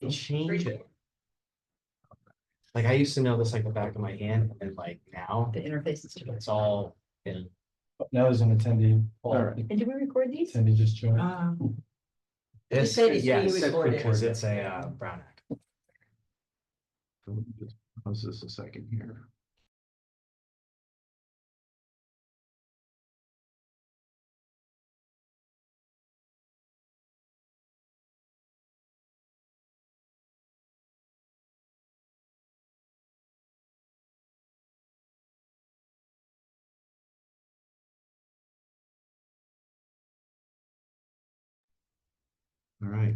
They change it. Like I used to know this like the back of my hand, and like now The interfaces to it. it's all in. Now there's an attendee. And did we record these? Attendee just joined. This, said it's being yes, recorded. because it's a Brown Act. Just pause this a second here. All right.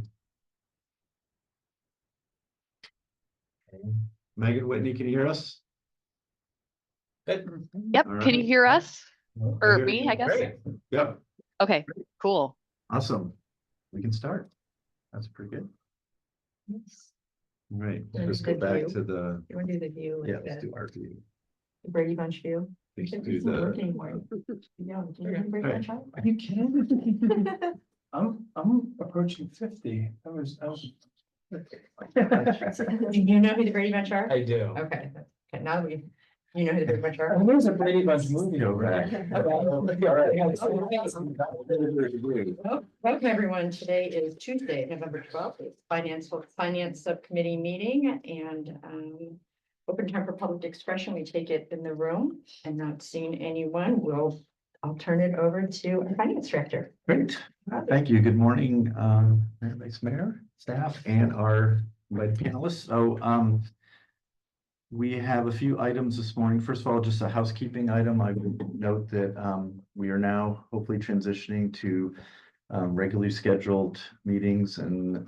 Megan, Whitney, can you hear us? Yep. All Can you right. hear us? I Or hear me, you. I guess? Great. Yep, Okay, cool. awesome. We can start. That's pretty good. All right, Yeah, let's go good back view. to the, You want to do the view? yeah, Like let's the do our view. Brady Bunch view? Let's It do doesn't work the, anymore. Yeah, do you have Brady Hey. Bunch on? Are you kidding? I'm approaching 50. I was. Do you know who the Brady Bunch are? I do. Okay, okay, now that you know who the Brady Bunch are. There's a Brady Bunch movie over Welcome, everyone. Today is Tuesday, November 12th. It's Finance Subcommittee meeting and open time for public expression. We take it in the room and not seeing anyone. I'll turn it over to our Finance Director. great, thank you. Good morning, Mayor, Vice Mayor, staff, and our invited panelists. So, we have a few items this morning. First of all, just a housekeeping item. I would note that we are now hopefully transitioning to regularly scheduled meetings and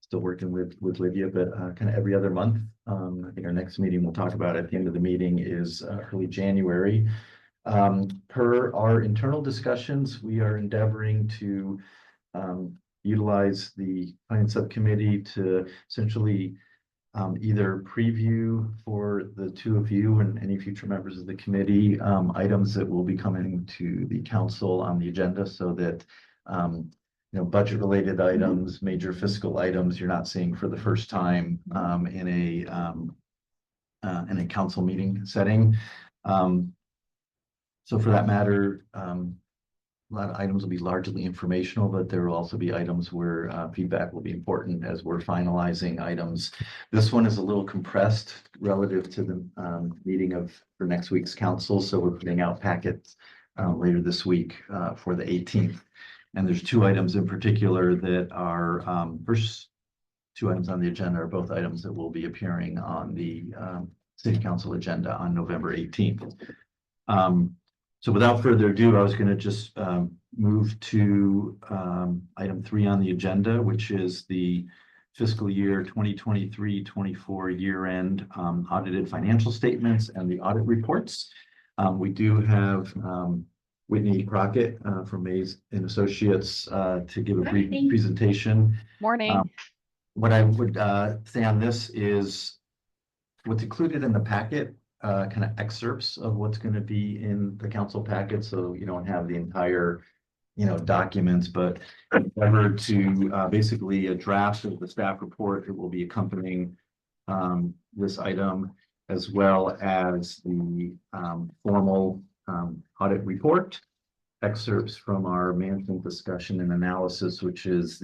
still working with Lydia, but kind of every other month. I think our next meeting we'll talk about at the end of the meeting is early January. Per our internal discussions, we are endeavoring to utilize the Finance Subcommittee to essentially either preview for the two of you and any future members of the committee items that will be coming to the council on the agenda, so that budget related items, major fiscal items you're not seeing for the first time in a council meeting setting. So for that matter, a lot of items will be largely informational, but there will also be items where feedback will be important as we're finalizing items. This one is a little compressed relative to the meeting for next week's council. So we're putting out packets later this week for the 18th. And there's two items in particular that are first two items on the agenda are both items that will be appearing on the city council agenda on November 18th. So without further ado, I was going to just move to item 3 on the agenda, which is the fiscal year 2023-24 year-end audited financial statements and the audit reports. We do have Whitney Crockett from Mays and Associates to give a brief presentation. Morning. What I would say on this is what's included in the packet, kind of excerpts of what's going to be in the council packet. So you don't have the entire, documents, but endeavor to basically a draft of the staff report that will be accompanying this item, as well as the formal audit report, excerpts from our management discussion and analysis, which is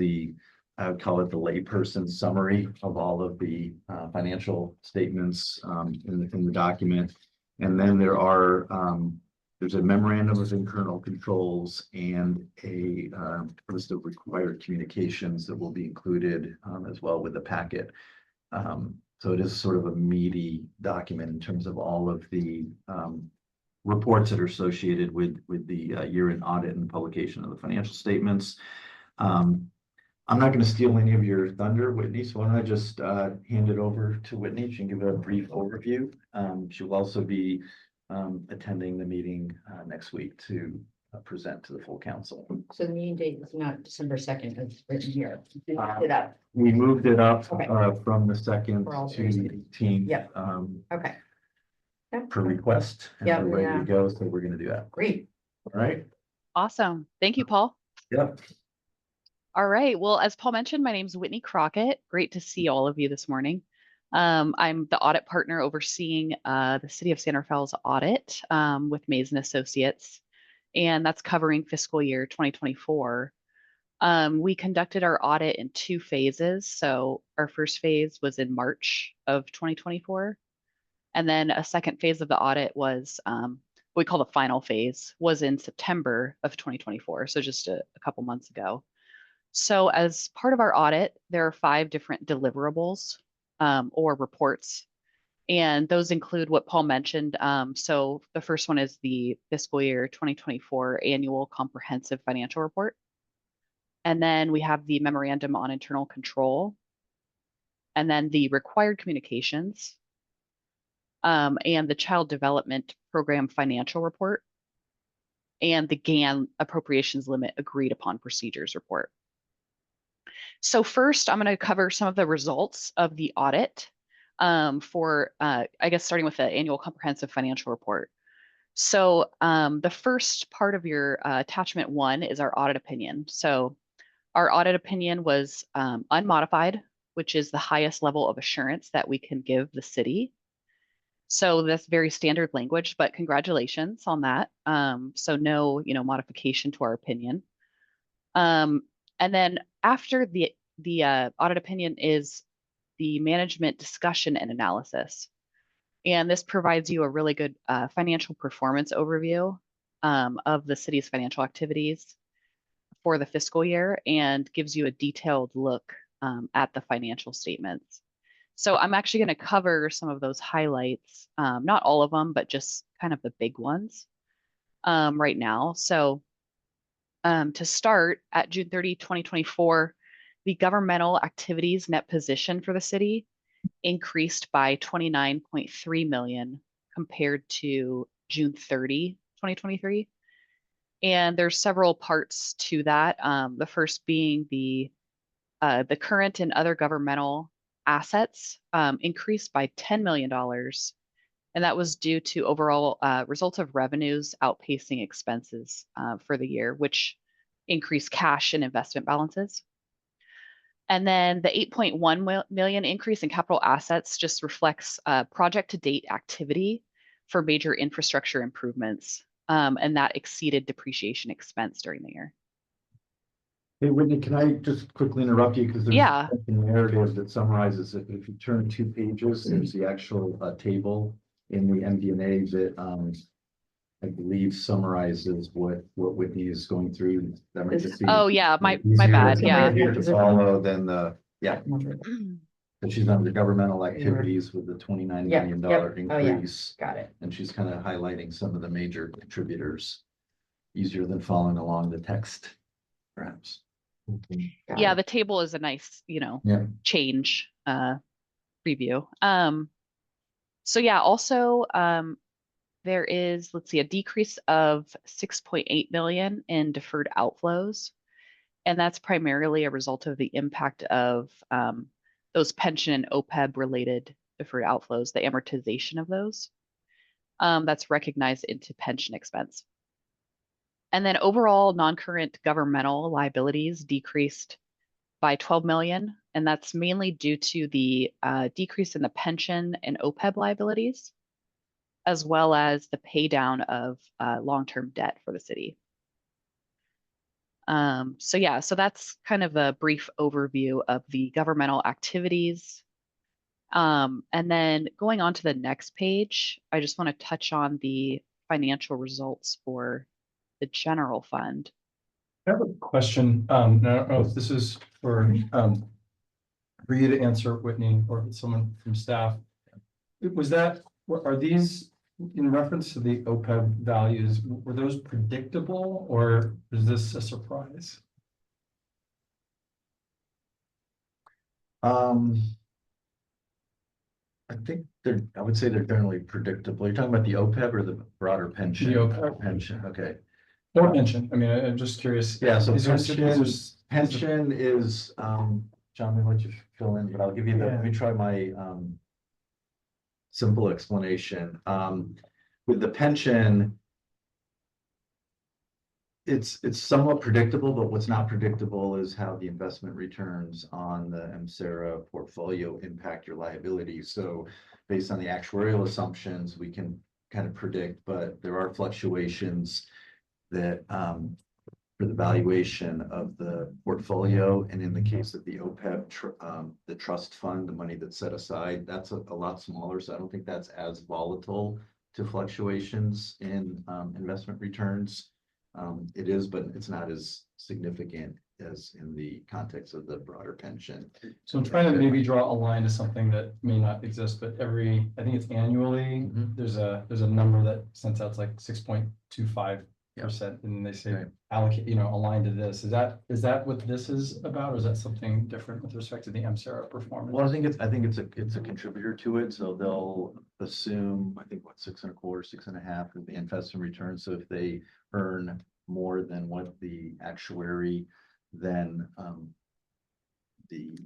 I would call it the layperson summary of all of the financial statements in the document. And then there's a memorandum of internal controls and a list of required communications that will be included as well with the packet. So it is sort of a meaty document in terms of all of the reports that are associated with the year-end audit and publication of the financial statements. I'm not going to steal any of your thunder, Whitney, so why don't I just hand it over to Whitney. She can give a brief overview. She will also be attending the meeting next week to present to the full council. So the meeting date is not December 2nd, it's written here. It up. We moved it up Okay. from the 2nd For all to the 18th. Yep. Okay. Yep. Per request. And Yep, we're ready yeah. to go, so we're going to do that. Great. All right. Awesome. Thank you, Paul. Yep. All right. Well, as Paul mentioned, my name's Whitney Crockett. Great to see all of you this morning. I'm the audit partner overseeing the City of San Rafael's audit with Mays and Associates, and that's covering fiscal year 2024. We conducted our audit in 2 phases. So our first phase was in March of 2024, and then a second phase of the audit was what we call the final phase, was in September of 2024. So just a couple months ago. So as part of our audit, there are 5 different deliverables or reports, and those include what Paul mentioned. So the first one is the fiscal year 2024 annual comprehensive financial report. And then we have the memorandum on internal control, and then the required communications, and the child development program financial report, and the GAN appropriations limit agreed upon procedures report. So first, I'm going to cover some of the results of the audit for, I guess, starting with the annual comprehensive financial report. So the first part of your attachment 1 is our audit opinion. So our audit opinion was unmodified, which is the highest level of assurance that we can give the city. So that's very standard language, but congratulations on that. So no, modification to our opinion. And then after the audit opinion is the management discussion and analysis. And this provides you a really good financial performance overview of the city's financial activities for the fiscal year and gives you a detailed look at the financial statements. So I'm actually going to cover some of those highlights, not all of them, but just kind of the big ones right now. So to start, at June 30, 2024, the governmental activities net position for the city increased by 29.3 million compared to June 30, 2023. And there's several parts to that. The first being the current and other governmental assets increased by $10 million. And that was due to overall results of revenues outpacing expenses for the year, which increased cash and investment balances. And then the 8.1 million increase in capital assets just reflects project to date activity for major infrastructure improvements. And that exceeded depreciation expense during the year. Hey, Whitney, can I just quickly interrupt you? Because there's Yeah. a narrative that summarizes it. If you turn 2 pages, there's the actual table in the MD&A that I believe summarizes what Whitney is going through. That might just be Oh yeah, my easier- bad. Yeah. easier to follow than the, but she's under governmental activities with the $29 million Yep. Oh, yeah. increase. Got it. And she's kind of highlighting some of the major contributors. Easier than following along the text, perhaps. Got Yeah, it. the table is a nice, Yeah. change preview. So yeah, also there is, let's see, a decrease of 6.8 million in deferred outflows. And that's primarily a result of the impact of those pension and OPEB related deferred outflows, the amortization of those. That's recognized into pension expense. And then overall non-current governmental liabilities decreased by 12 million. And that's mainly due to the decrease in the pension and OPEB liabilities, as well as the pay down of long-term debt for the city. So yeah, so that's kind of a brief overview of the governmental activities. And then going on to the next page, I just want to touch on the financial results for the general fund. I have a question. I don't know if this is for you to answer, Whitney, or someone from staff. Are these in reference to the OPEB values, were those predictable or is this a surprise? I think I would say they're generally predictable. You're talking about the OPEB or the broader pension? The OPEB. Pension, okay. Or pension? I mean, I'm just curious. Yeah, so These are- pension is, John, let me let you fill in, but I'll give you let me try my simple explanation. With the pension, it's somewhat predictable, but what's not predictable is how the investment returns on the MSERA portfolio impact your liability. So based on the actuarial assumptions, we can kind of predict, but there are fluctuations that for the valuation of the portfolio. And in the case of the OPEB, the trust fund, the money that's set aside, that's a lot smaller. So I don't think that's as volatile to fluctuations in investment returns. It is, but it's not as significant as in the context of the broader pension. So I'm trying to maybe draw a line to something that may not exist, but I think it's annually, Mhm. there's a number that sends out like 6.25%, and they say Right. allocate, align to this. Is that what this is about, or is that something different with respect to the MSERA performance? Well, I think it's a contributor to it. So they'll assume, I think, what, 6.25, 6.5 of the investment return. So if they earn more than what the actuary, then the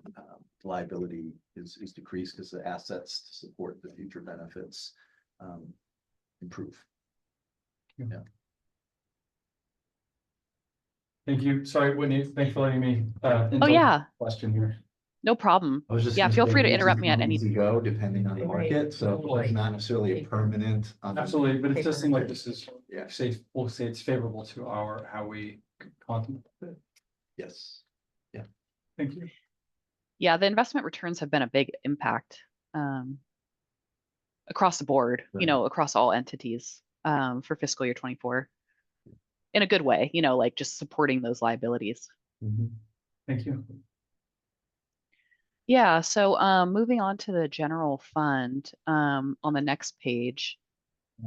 liability is decreased because the assets to support the future benefits improve. Thank you. Sorry, Whitney, thanks for letting me. Oh, indulge yeah, Question here. no problem. I was just Yeah, gonna feel say free to these interrupt me at come any. easy go depending on the Right. market, so it's not necessarily a permanent. Absolutely, but it does seem like this is, Yeah. we'll say it's favorable to how we contemplate it. Yes. Thank you. Yeah, the investment returns have been a big impact across the board, Right. across all entities for fiscal year 24 in a good way, like just supporting those liabilities. Thank you. Yeah, so moving on to the general fund on the next page.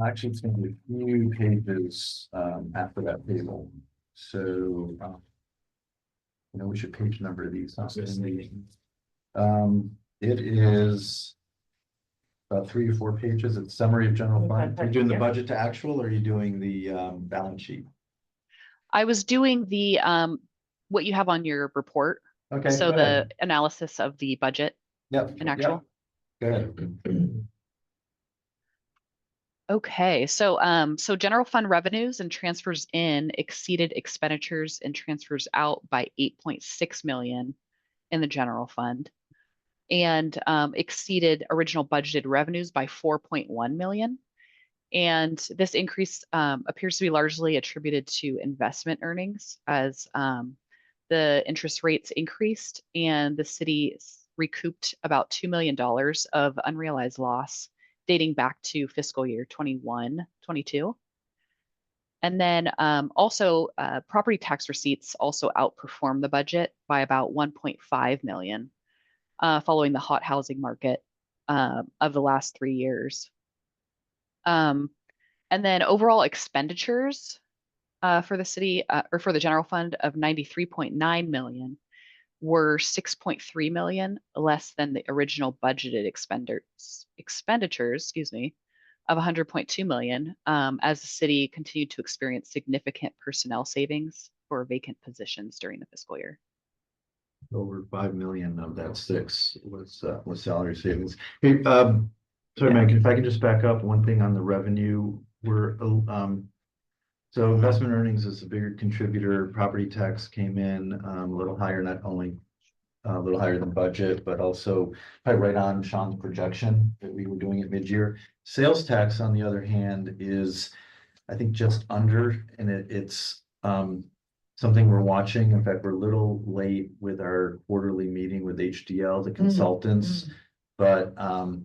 Actually, it's gonna be a few pages after that table. So we should page number these. It is about 3 or 4 pages. It's summary of general fund. Are you doing the budget to actual, or are you doing the balance sheet? I was doing the what you have on your report. Okay. So go the ahead. analysis of the budget Yep. and actual. Go ahead. Okay, so so general fund revenues and transfers in exceeded expenditures and transfers out by 8.6 million in the general fund, and exceeded original budgeted revenues by 4.1 million. And this increase appears to be largely attributed to investment earnings as the interest rates increased and the city recouped about $2 million of unrealized loss dating back to fiscal year 21-22. And then also property tax receipts also outperformed the budget by about 1.5 million following the hot housing market of the last 3 years. And then overall expenditures for the city or for the general fund of 93.9 million were 6.3 million less than the original budgeted expenditures, of 100.2 million, as the city continued to experience significant personnel savings for vacant positions during the fiscal year. Over 5 million of that 6 was salary savings. Hey, sorry, man, if I can just back up one thing on the revenue, so investment earnings is a bigger contributor. Property tax came in a little higher, not only a little higher than budget, but also probably right on Sean's projection that we were doing at mid-year. Sales tax, on the other hand, is I think just under, and it's something we're watching. In fact, we're a little late with our quarterly meeting with HDL, the consultants, but I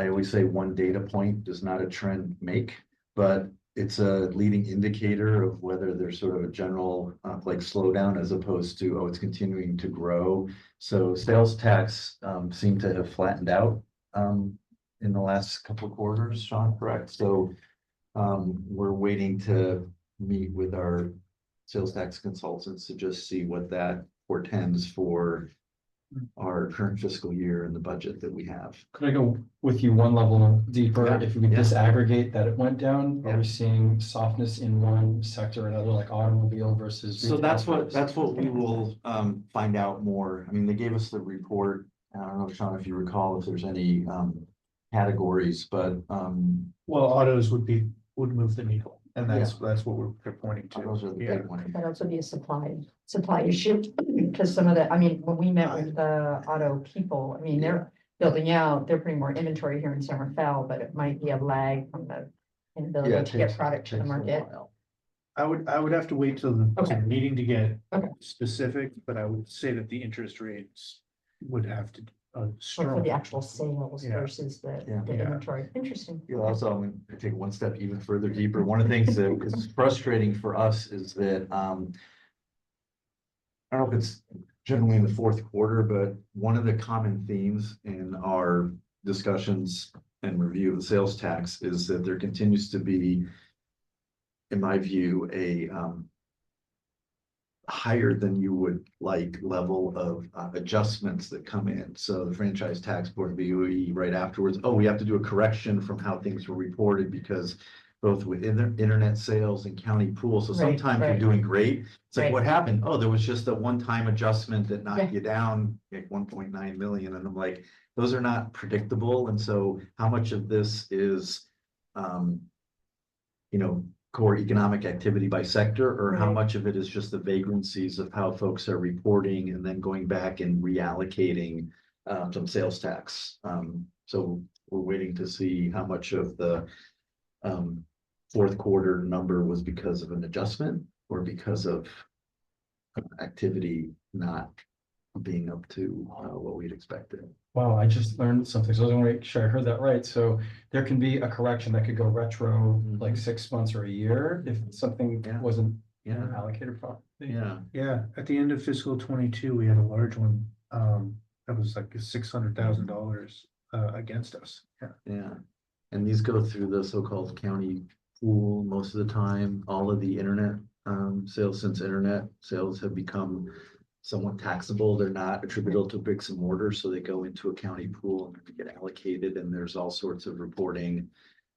always say one data point does not a trend make, but it's a leading indicator of whether there's sort of a general like slowdown as opposed to, oh, it's continuing to grow. So sales tax seem to have flattened out in the last couple of quarters, Sean, correct? So we're waiting to meet with our sales tax consultants to just see what that portends for our current fiscal year and the budget that we have. Could I go with you one level deeper? Yeah, If we could yeah. disaggregate that it went down, Yeah. are we seeing softness in one sector or another, like automobile versus? So retail? that's what we will find out more. I mean, they gave us the report. I don't know, Sean, if you recall, if there's any categories, but Well, autos would move the needle. And that's what we're pointing to. Those are the Yeah. big ones. But also be a supply issue, because some of the, I mean, when we met with the auto people, I mean, they're building out, they're putting more inventory here in Summer Fell, but it might be a lag from the Yeah, inability it to get takes- product to the takes a market. while. I would have to wait till the Okay. meeting to get Okay. specific, but I would say that the interest rates would have to. Or for strong. the actual sales Yeah. versus the Yeah. the Yeah. inventory. Interesting. Yeah, also, I'm gonna take one step even further deeper. One of the things that is frustrating for us is that, I don't know if it's generally in the fourth quarter, but one of the common themes in our discussions and review of the sales tax is that there continues to be, in my view, a, higher than you would like level of adjustments that come in. So the franchise tax board, BOE, right afterwards, oh, we have to do a correction from how things were reported because both within the internet sales and county pool. So Right, sometimes you're right. doing great. It's like, Right. what happened? Oh, there was just a one-time adjustment that knocked Yeah. you down like 1.9 million. And I'm like, those are not predictable. And so how much of this is, you know, core economic activity by sector, or how Right. much of it is just the vagrancies of how folks are reporting and then going back and reallocating some sales tax. So we're waiting to see how much of the fourth quarter number was because of an adjustment or because of activity not being up to what we'd expected. Wow, I just learned something. So I was gonna make sure I heard that right. So there can be a correction that could go retro like 6 months or a year if something Yeah. wasn't Yeah, allocated properly. yeah. Yeah, at the end of fiscal 22, we had a large one, that was like $600,000 against us. Yeah. Yeah, and these go through the so-called county pool most of the time. All of the internet sales, since internet sales have become somewhat taxable, they're not attributable to bricks and mortar, so they go into a county pool and get allocated, and there's all sorts of reporting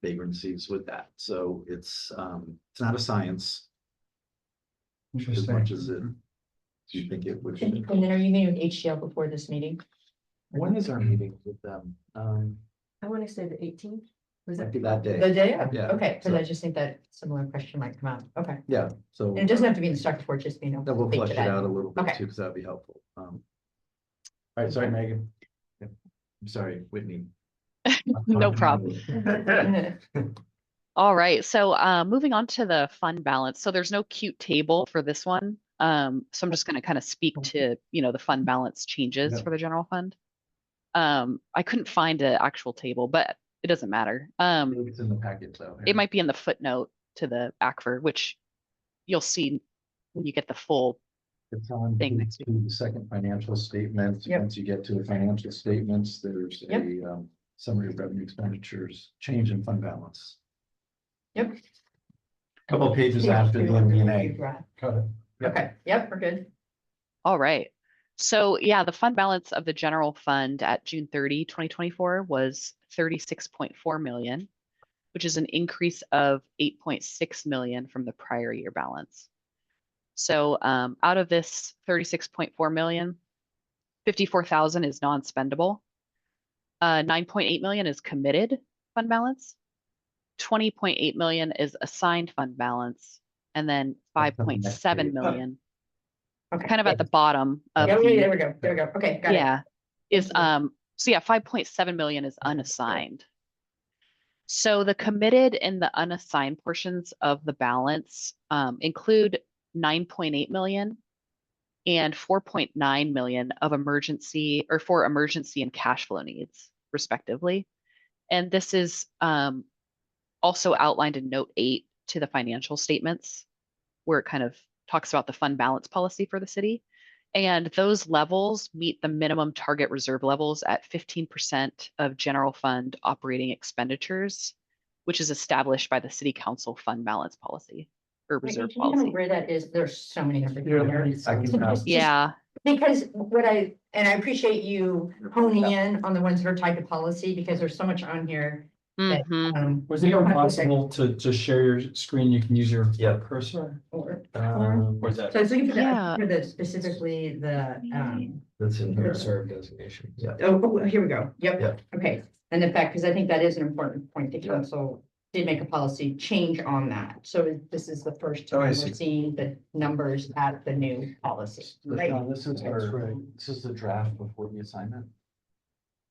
vagrancies with that. So it's not a science as Interesting. much as you think it would. And then are you meeting with HCL before this meeting? When is our meeting with them? I want to say the 18th. Was Might that be that day. The day? Yeah, Okay, because so- I just think that similar question might come out. Okay. Yeah, so. And it doesn't have to be in the stock report, just, you know. That will speak flush to it that. out a little bit Okay. too, because that'd be helpful. All right, sorry, Megan. Yeah, I'm sorry, Whitney. No problem. All right, so moving on to the fund balance. So there's no cute table for this one. So I'm just going to kind of speak to, the fund balance changes Yeah. for the general fund. I couldn't find an actual table, but it doesn't matter. It's in the package though. It might be in the footnote to the ACFR, which you'll see when you get the full. It's on thing to next the second financial statement. Yep. Once you get to the financial statements, there's Yep. a summary of revenue expenditures, change in fund balance. Yep. Couple of pages after the MD&A. Got it. Okay, yep, we're good. All right. So yeah, the fund balance of the general fund at June 30, 2024 was 36.4 million, which is an increase of 8.6 million from the prior year balance. So out of this 36.4 million, 54,000 is non-spendable. 9.8 million is committed fund balance. 20.8 million is assigned fund balance. And then That's on the next 5.7 page. million, Okay. kind of at the bottom of Yeah, the, there we go, there we go. Okay, got it. yeah, is, Thank you. so yeah, 5.7 million is unassigned. So the committed and the unassigned portions of the balance include 9.8 million and 4.9 million of emergency or for emergency and cash flow needs, respectively. And this is also outlined in note 8 to the financial statements, where it kind of talks about the fund balance policy for the city. And those levels meet the minimum target reserve levels at 15% of general fund operating expenditures, which is established by the city council fund balance policy or reserve Can you tell me policy. where that is? There's so many different. Yeah, areas. I can- Just- Yeah, Because and I appreciate you honing in on the ones that are tied to policy, because there's so much on here. that, mhm. Was we it don't have to say- possible to just share your screen? You can use your Yeah. cursor? Or Or is that? So I was looking for Yeah. specifically the, That's in here. Reserve designation. Yeah. oh, here we go. Yep. Yep. Okay. And in fact, because I think that is an important point to council did make a policy change on that. So this is the first Oh, I time see. we're seeing the numbers at the new policy. Right, This is this is the draft before the assignment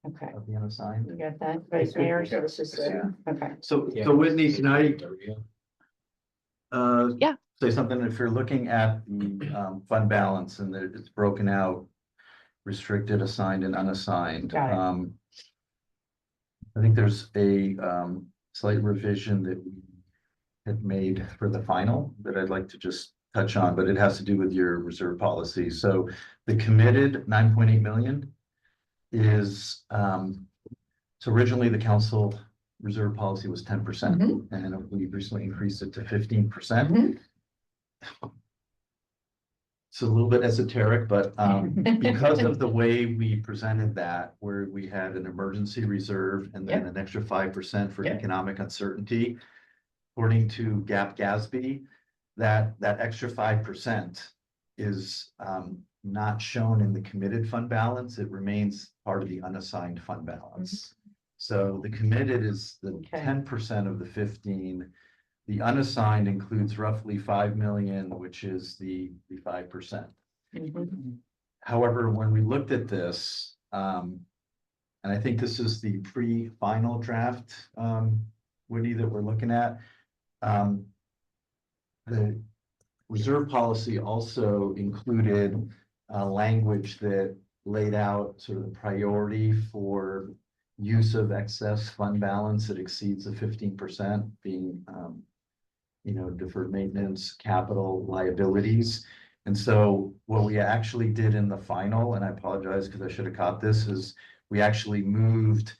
okay. of the unassigned. You got that, Vice Mayor? Yeah, this is Yeah. Okay. So, Yeah. so Whitney, can I, Yeah. say something? If you're looking at the, fund balance and that it's broken out, restricted, assigned and unassigned. Got it. I think there's a, slight revision that we had made for the final that I'd like to just touch on, but it has to do with your reserve policy. So the committed 9.8 million is, so originally the council reserve policy was 10%, and we recently increased it to 15%. Mhm. It's a little bit esoteric, but because of the way we presented that, where we had an emergency reserve and then an extra 5% for Yep. economic uncertainty. According to GASB, that extra 5% is not shown in the committed fund balance. It remains part of the unassigned fund balance. So the committed is the Okay. 10% of the 15. The unassigned includes roughly 5 million, which is the 5%. Mhm. However, when we looked at this, and I think this is the pre-final draft, Woody, that we're looking at. The reserve policy also included language that laid out sort of the priority for use of excess fund balance that exceeds the 15% being, deferred maintenance, capital liabilities. And so what we actually did in the final, and I apologize because I should have caught this, is we actually moved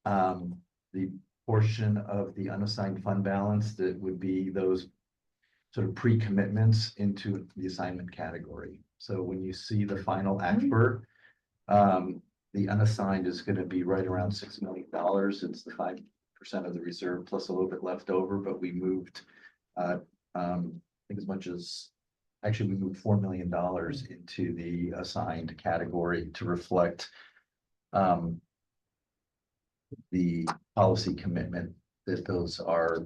the portion of the unassigned fund balance that would be those sort of pre-commitments into the assignment category. So when you see the final ACFR, the unassigned is going to be right around $6 million. It's the 5% of the reserve plus a little bit left over, but we moved, I think as much as, actually we moved $4 million into the assigned category to reflect the policy commitment that those are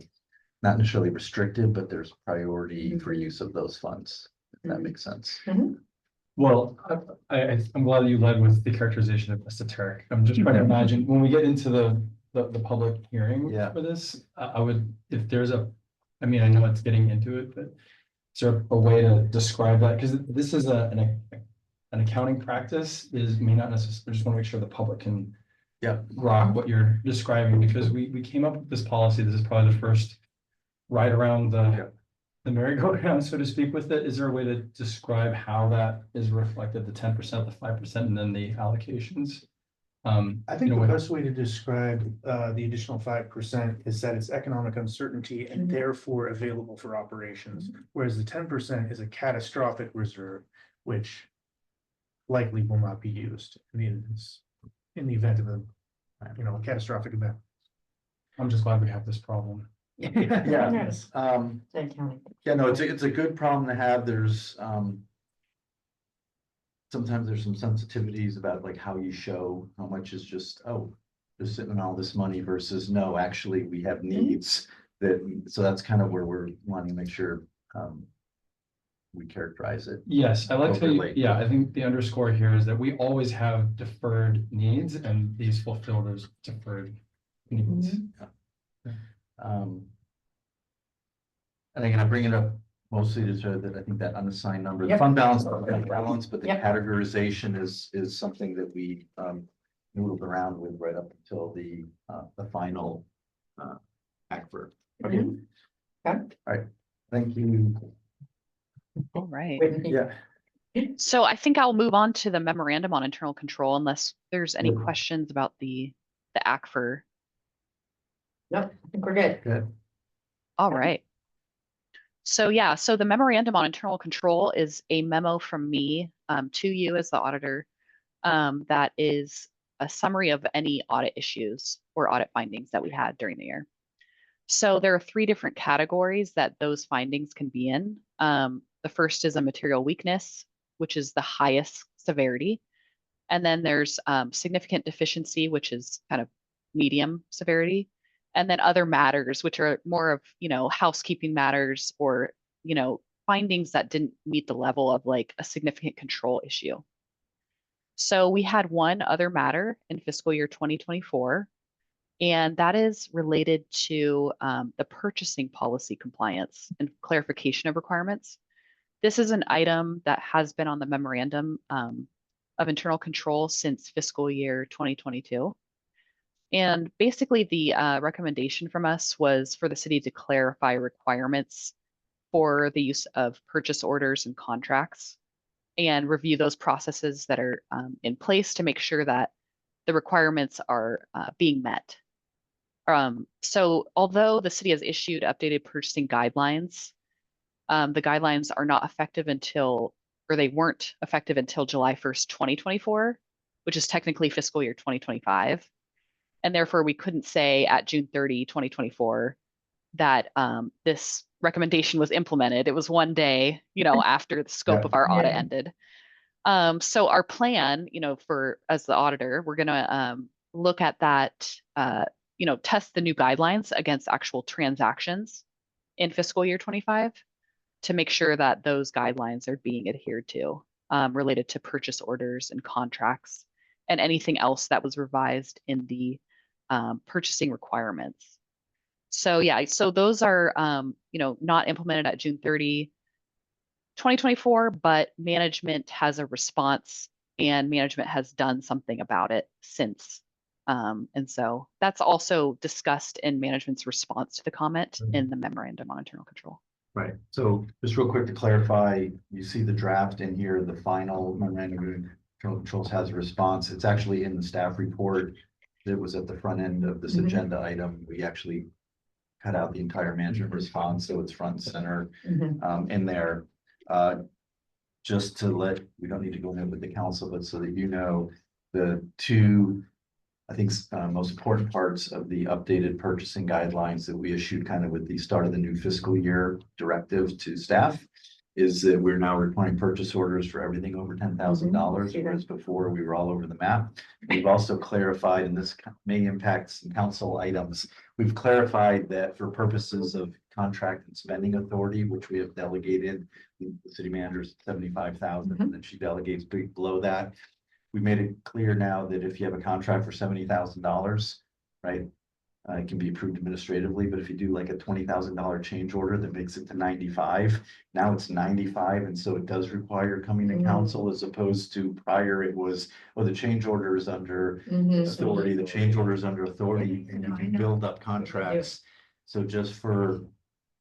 not necessarily restricted, but there's priority for use of those funds, if that makes sense. Well, I'm glad you led with the characterization of esoteric. I'm just trying to imagine when we get into the public hearing Yeah. for this, I would, if there's I mean, I know it's getting into it, but is there a way to describe that? Because this is an accounting practice may not necessarily, I just want to make sure the public can grok what you're describing, because we came up with this policy. This is probably the first ride around the merry-go-round, so to speak, with it. Is there a way to describe how that is reflected, the 10%, the 5%, and then the allocations? I think the best way to describe the additional 5% is that it's economic uncertainty and therefore available for operations. Whereas the 10% is a catastrophic reserve, which likely will not be used in the event of a catastrophic event. I'm just glad we have this problem. Yes. No, it's a good problem to have. There's sometimes there's some sensitivities about like how you show how much is just, just sitting on all this money versus no, actually we have needs so that's kind of where we're wanting to make sure we characterize it. Yes, I like to, appropriately. I think the underscore here is that we always have deferred needs, and these fulfill those deferred needs. And again, I bring it up mostly to show that I think that unassigned number, the fund balance, but the categorization is something that we noodled around with right up until the final ACFR. Okay. All right. Thank you. All right. Yeah. So I think I'll move on to the memorandum on internal control unless there's any questions about the ACFR. Nope, I think we're good. Good. All right. So so the memorandum on internal control is a memo from me to you as the auditor that is a summary of any audit issues or audit findings that we had during the year. So there are 3 different categories that those findings can be in. The first is a material weakness, which is the highest severity. And then there's significant deficiency, which is kind of medium severity. And then other matters, which are more of, housekeeping matters or, findings that didn't meet the level of like a significant control issue. So we had one other matter in fiscal year 2024, and that is related to the purchasing policy compliance and clarification of requirements. This is an item that has been on the memorandum of internal control since fiscal year 2022. And basically the recommendation from us was for the city to clarify requirements for the use of purchase orders and contracts and review those processes that are in place to make sure that the requirements are being met. So although the city has issued updated purchasing guidelines, the guidelines are not effective until, or they weren't effective until July 1st, 2024, which is technically fiscal year 2025. And therefore we couldn't say at June 30, 2024, that this recommendation was implemented. It was one day, after the scope Yeah. of our audit Yeah. ended. So our plan, as the auditor, we're going to look at that, test the new guidelines against actual transactions in fiscal year 25 to make sure that those guidelines are being adhered to related to purchase orders and contracts and anything else that was revised in the purchasing requirements. So yeah, so those are, not implemented at June 30, 2024, but management has a response and management has done something about it since. And so that's also discussed in management's response to the comment in the memorandum on internal control. Right, so just real quick to clarify, you see the draft in here, the final memorandum of internal controls has a response. It's actually in the staff report that was at the front end of this Mhm. agenda item. We actually cut out the entire management response, so it's front and center in there. Just to let, we don't need to go in with the council, but so that the two, I think, most important parts of the updated purchasing guidelines that we issued kind of with the start of the new fiscal year directive to staff is that we're now requiring purchase orders for everything over $10,000, See that. whereas before we were all over the map. We've also clarified, and this may impact some council items, we've clarified that for purposes of contract and spending authority, which we have delegated, the city manager's 75,000, and then she delegates below that. We made it clear now that if you have a contract for $70,000, right, it can be approved administratively, but if you do like a $20,000 change order that makes it to 95, now it's 95, and so it does require coming to council as opposed to prior it was, the change order is under authority, the change order is under authority, and you can build up contracts. So just for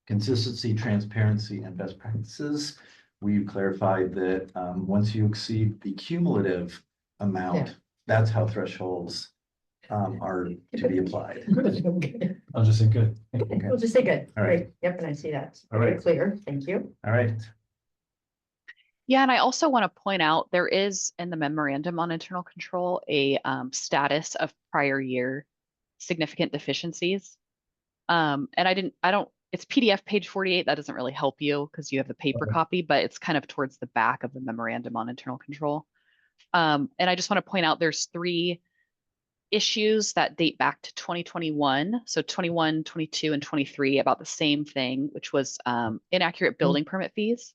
consistency, transparency, and best practices, we've clarified that once you exceed the cumulative amount, that's how thresholds are to be applied. I'll just say good. We'll just say good. All right. Great. Yep, and I see that. All Very right. clear. Thank you. All right. Yeah, and I also want to point out there is in the memorandum on internal control a status of prior year significant deficiencies. And it's PDF page 48. That doesn't really help you because you have the paper copy, but it's kind of towards the back of the memorandum on internal control. And I just want to point out there's 3 issues that date back to 2021. So 21, 22, and 23 about the same thing, which was inaccurate building permit fees.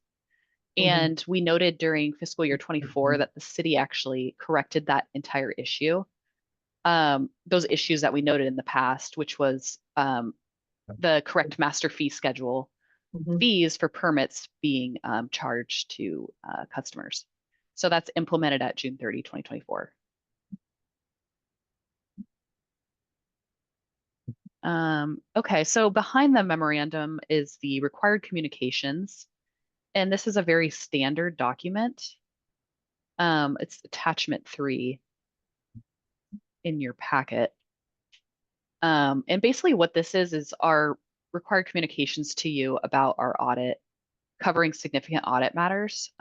And we noted during fiscal year 24 that the city actually corrected that entire issue. Those issues that we noted in the past, which was the correct master fee schedule, fees for permits being charged to customers. So that's implemented at June 30, 2024. Okay, so behind the memorandum is the required communications. And this is a very standard document. It's attachment 3 in your packet. And basically what this is our required communications to you about our audit, covering significant audit matters.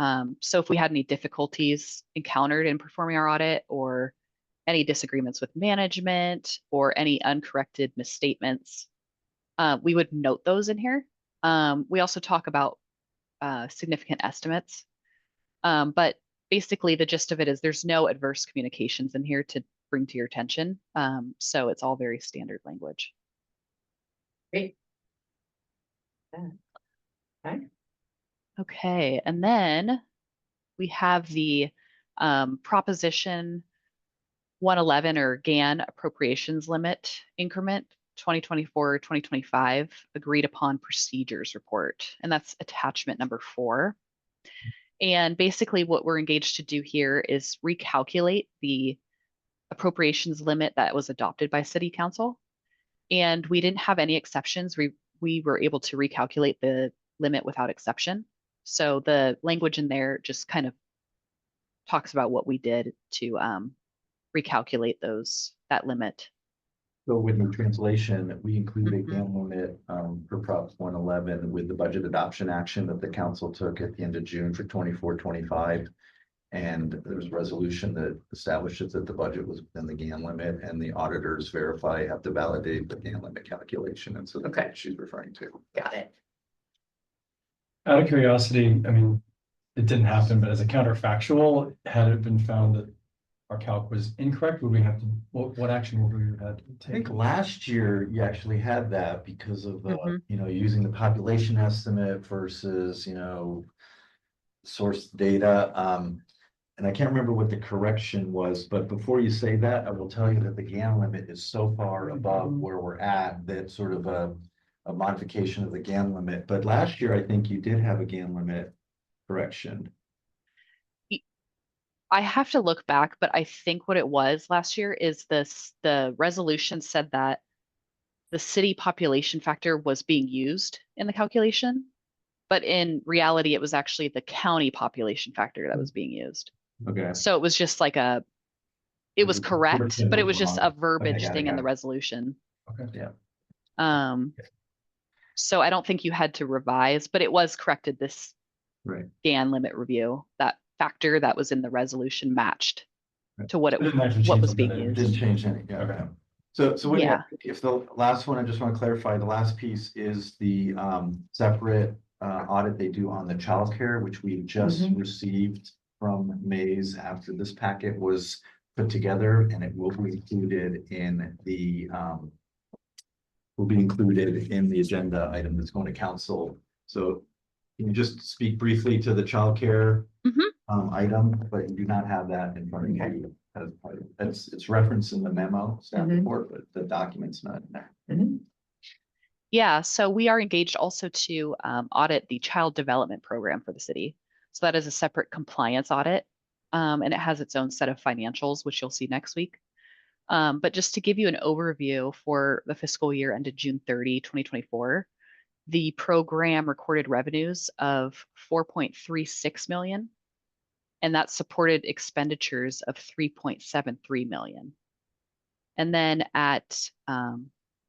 So if we had any difficulties encountered in performing our audit or any disagreements with management or any uncorrected misstatements, we would note those in here. We also talk about significant estimates. But basically the gist of it is there's no adverse communications in here to bring to your attention. So it's all very standard language. Great. Okay. Okay, and then we have the Proposition 111 or GAN appropriations limit increment 2024-2025 agreed upon procedures report, and that's attachment number 4. And basically what we're engaged to do here is recalculate the appropriations limit that was adopted by City Council. And we didn't have any exceptions. We were able to recalculate the limit without exception. So the language in there just kind of talks about what we did to recalculate that limit. So with the translation, we include a Mhm. GAN limit for Prop 111 with the budget adoption action that the council took at the end of June for 24-25. And there's a resolution that establishes that the budget was within the GAN limit, and the auditors have to validate the GAN limit calculation. And so that's Okay. what she's referring to. Got it. Out of curiosity, I mean, it didn't happen, but as a counterfactual, had it been found that our calc was incorrect, would we have to, what action would we have had to I think take? last year you actually had that because of, Mhm. using the population estimate versus, source data. And I can't remember what the correction was, but before you say that, I will tell you that the GAN limit is so far above where we're at that sort of a modification of the GAN limit. But last year, I think you did have a GAN limit correction. I have to look back, but I think what it was last year is the resolution said that the city population factor was being used in the calculation, but in reality, it was actually the county population factor that was being used. Okay. So it was just like it was correct, Proportion but it was just wrong. a verbiage got it, thing in got the it. resolution. Okay. Yeah. So I don't think you had to revise, but it was corrected this Right. GAN limit review. That factor that was in the resolution matched Right. to what It didn't actually what change was the being limit, it used. Didn't change any, yeah. Okay. So what, Yeah. if the last one, I just want to clarify, the last piece is the separate audit they do on the childcare, which we just received from Maze after this packet was put together, and it will be included in the agenda item that's going to council. So can you just speak briefly to the childcare item, but you do not have that in front of you. As part of it's referenced in the memo staff report, but the document's not in there. Yeah, so we are engaged also to audit the child development program for the city. So that is a separate compliance audit, and it has its own set of financials, which you'll see next week. But just to give you an overview for the fiscal year ended June 30, 2024, the program recorded revenues of 4.36 million, and that supported expenditures of 3.73 million. And then at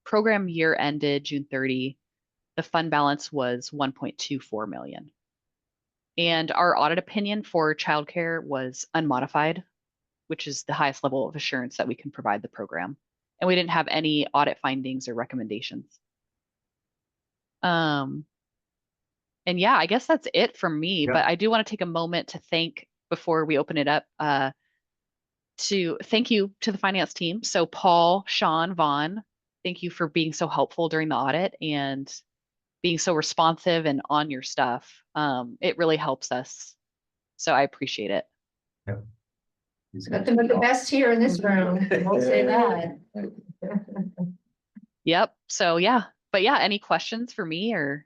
program year ended June 30, the fund balance was 1.24 million. And our audit opinion for childcare was unmodified, which is the highest level of assurance that we can provide the program. And we didn't have any audit findings or recommendations. And yeah, I guess that's it from me, but I do want to take a moment to thank, before we open it up, to thank you to the finance team. So Paul, Sean, Vaughn, thank you for being so helpful during the audit and being so responsive and on your stuff. It really helps us. So I appreciate it. Nothing but the best here in this room. We'll say that. Yep. So yeah, but yeah, any questions for me or?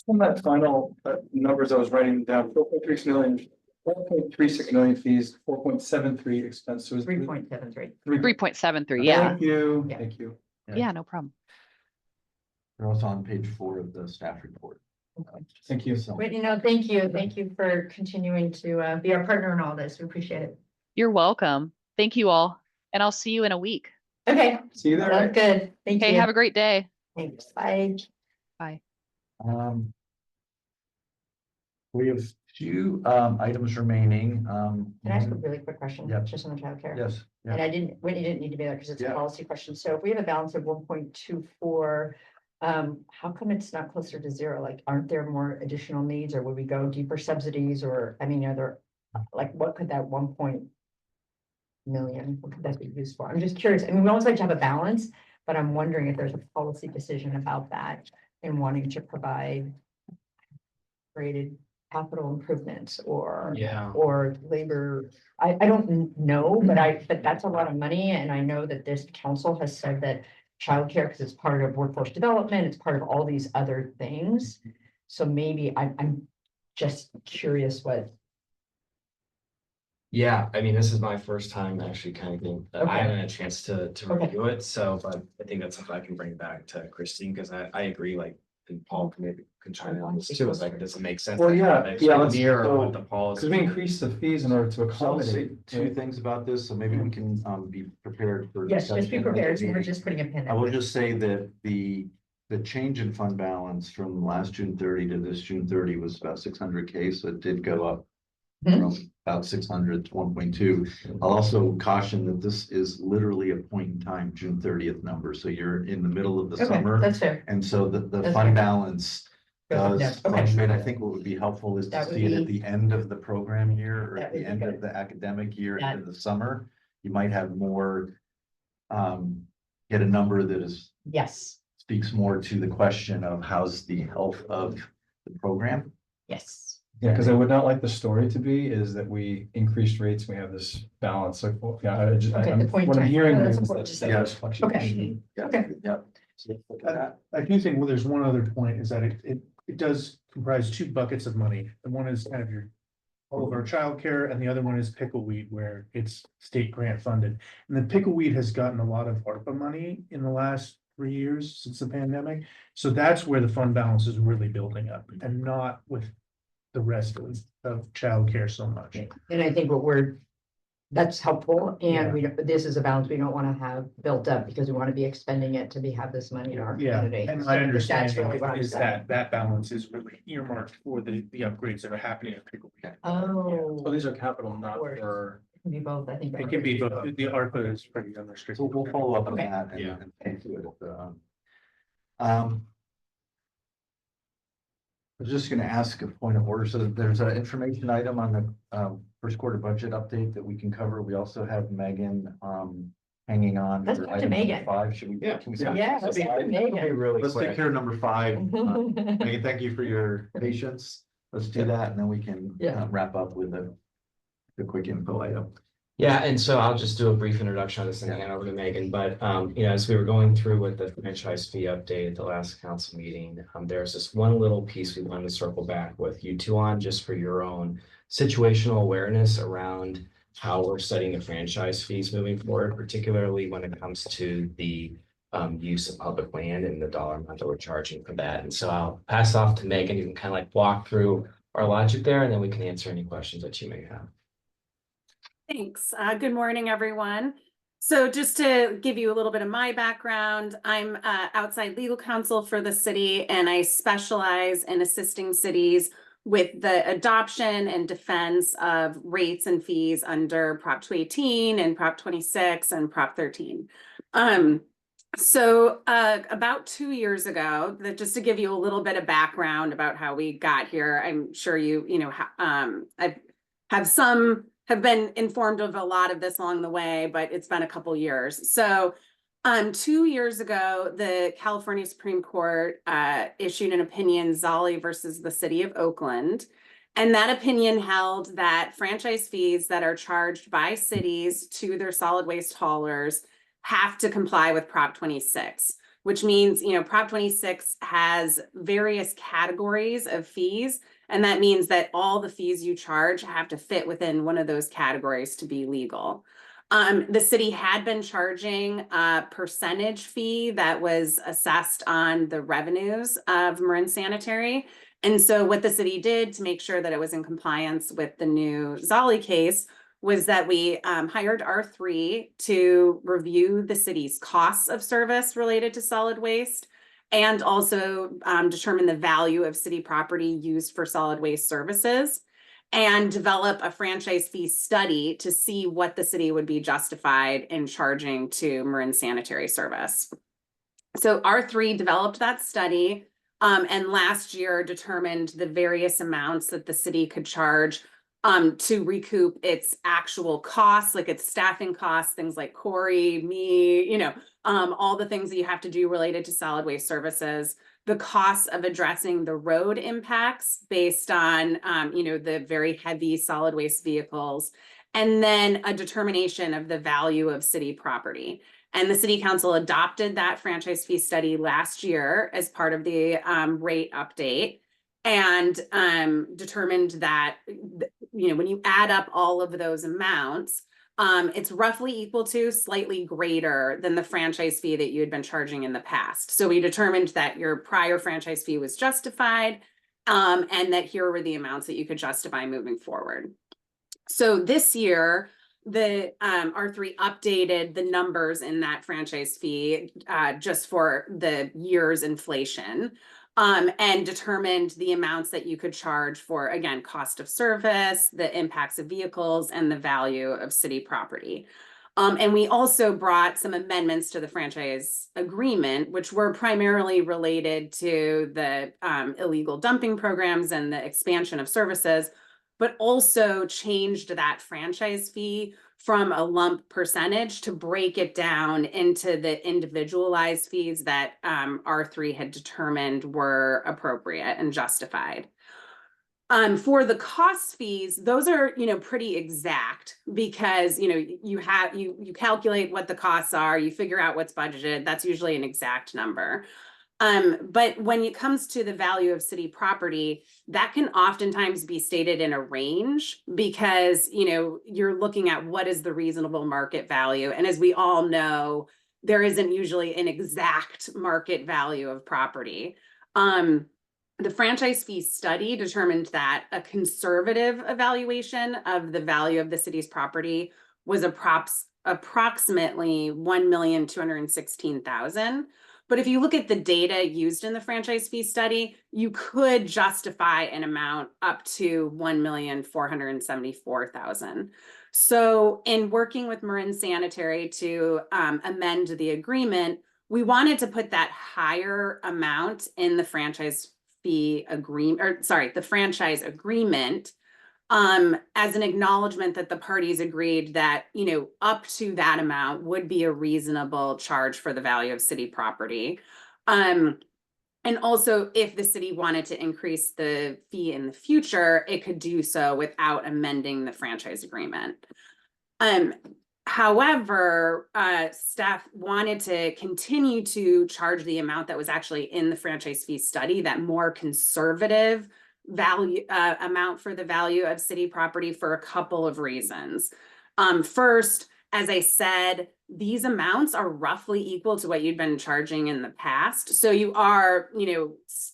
On that final numbers I was writing down, 4.36 million, 4.36 million fees, 4.73 expense. So it's 3.73. 3.73. Yeah. Thank you. Yeah. Thank you. Yeah, no problem. They're also on page 4 of the staff report. Thank you. So- Whitney, no, thank you. Thank you for continuing to be our partner in all this. We appreciate it. You're welcome. Thank you all. And I'll see you in a week. Okay, See you there. sounds good. Thank Hey, you. have a great day. Thanks. Bye. Bye. We have 2 items remaining. Can I ask a really quick question? Yeah. Just on the childcare. Yes. Yeah. And Whitney didn't need to be there because it's a Yeah. policy question. So if we have a balance of 1.24, how come it's not closer to 0? Like, aren't there more additional needs, or would we go deeper subsidies, or, I mean, are there, like, what could that 1 million, what could that be used for? I'm just curious. I mean, we always like to have a balance, But I'm wondering if there's a policy decision about that and wanting to provide graded capital improvements or Yeah. or labor. I don't know, but that's a lot of money, and I know that this council has said that childcare, because it's part of workforce development, it's part of all these other things. So maybe I'm just curious what. Yeah, I mean, this is my first time actually kind of getting, I Okay. haven't had a chance to Okay. review it, so, but I think that's something I can bring back to Christine, because I agree, like, and Paul can maybe can chime in on this too, it's like, it doesn't make sense. Well, to yeah, have it yeah, let's- Mirror so- what the policy. Because we increased the fees in order to So I'll say accommodate. two things about this, so maybe we can be prepared for. Yes, just be discussion at the prepared. So we're meeting. just putting a pin I will in it. just say that the change in fund balance from last June 30 to this June 30 was about 600K, so it did go up Mhm. from about 600 to 1.2. I'll also caution that this is literally a point in time, June 30th number, so you're in the middle of the Okay, summer. that's fair. And so the That's fund fair. balance Goes up and does down. Okay. fluctuate. I think what would be helpful is to That would see it at be- the end of the program year or That at would the be end good. of the academic year, That- into the summer. You might have more, get a number that is, Yes, speaks more to the question of how's the health of the program. yes. Yeah, because I would not like the story to be is that we increased rates, we have this balance, like, well, yeah, I just, Okay, I'm, the point what I'm time. hearing No, is that's that important. there's fluctuation. Okay. Yeah. So let's look at that. I do think, well, there's one other point is that it does comprise two buckets of money. And one is kind of your, all of our childcare, and the other one is pickleweed, where it's state grant funded. And then pickleweed has gotten a lot of ARPA money in the last 3 years since the pandemic. So that's where the fund balance is really building up and not with the rest of childcare so much. And I think that's helpful, Yeah. and this is a balance we don't want to have built up because we want to be expending it to have this money in our Yeah, community. and So my that's understanding really what I'm is saying. that balance is really earmarked for the upgrades that are happening at pickleweed. So Oh, these are capital, not Of course. for. it can be both, I think. It can be, but the ARPA is pretty So unrestricted. we'll follow up on Okay. that Yeah. and into it. I was just gonna ask a point of order. So there's an information item on the first quarter budget update that we can cover. We also have Megan hanging on. Let's for talk to item number Megan. 5. Should we? Yeah. Can we? Yeah, let's talk to Megan. Really Let's take quick. care of number 5. Megan, thank you for your patience. Let's do that and then we can Yeah. wrap up with a quick info item. Yeah, and so I'll just do a brief introduction on this and hand over to Megan, but as we were going through with the franchise fee update at the last council meeting, there's this one little piece we wanted to circle back with you two on, just for your own situational awareness around how we're setting the franchise fees moving forward, particularly when it comes to the use of public land and the dollar amount that we're charging for that. And so I'll pass off to Megan, you can kind of like walk through our logic there, and then we can answer any questions that you may have. Thanks. Good morning, everyone. So just to give you a little bit of my background, I'm outside legal counsel for the city, and I specialize in assisting cities with the adoption and defense of rates and fees under Prop 218 and Prop 26 and Prop 13. So about 2 years ago, just to give you a little bit of background about how we got here, I'm sure have been informed of a lot of this along the way, but it's been a couple years. So 2 years ago, the California Supreme Court issued an opinion, Zolli versus the City of Oakland. And that opinion held that franchise fees that are charged by cities to their solid waste haulers have to comply with Prop 26, which means, Prop 26 has various categories of fees. And that means that all the fees you charge have to fit within one of those categories to be legal. The city had been charging a percentage fee that was assessed on the revenues of Marin Sanitary. And so what the city did to make sure that it was in compliance with the new Zolli case was that we hired R3 to review the city's costs of service related to solid waste, and also determine the value of city property used for solid waste services, and develop a franchise fee study to see what the city would be justified in charging to Marin Sanitary Service. So R3 developed that study and last year determined the various amounts that the city could charge to recoup its actual costs, like its staffing costs, things like Corey, me, all the things that you have to do related to solid waste services, the costs of addressing the road impacts based on, the very heavy solid waste vehicles, and then a determination of the value of city property. And the city council adopted that franchise fee study last year as part of the rate update, and determined that, when you add up all of those amounts, it's roughly equal to, slightly greater than the franchise fee that you had been charging in the past. So we determined that your prior franchise fee was justified, and that here were the amounts that you could justify moving forward. So this year, the R3 updated the numbers in that franchise fee just for the year's inflation, and determined the amounts that you could charge for, again, cost of service, the impacts of vehicles, and the value of city property. And we also brought some amendments to the franchise agreement, which were primarily related to the illegal dumping programs and the expansion of services, but also changed that franchise fee from a lump percentage to break it down into the individualized fees that R3 had determined were appropriate and justified. For the cost fees, those are, pretty exact, because, you calculate what the costs are, you figure out what's budgeted, that's usually an exact number. But when it comes to the value of city property, that can oftentimes be stated in a range, because, you're looking at what is the reasonable market value. And as we all know, there isn't usually an exact market value of property. The franchise fee study determined that a conservative evaluation of the value of the city's property was approximately $1,216,000. But if you look at the data used in the franchise fee study, you could justify an amount up to $1,474,000. So in working with Marin Sanitary to amend the agreement, we wanted to put that higher amount in the franchise fee agreement, the franchise agreement, as an acknowledgement that the parties agreed that, up to that amount would be a reasonable charge for the value of city property. And also, if the city wanted to increase the fee in the future, it could do so without amending the franchise agreement. However, staff wanted to continue to charge the amount that was actually in the franchise fee study, that more conservative value amount for the value of city property, for a couple of reasons. First, as I said, these amounts are roughly equal to what you'd been charging in the past. So you are,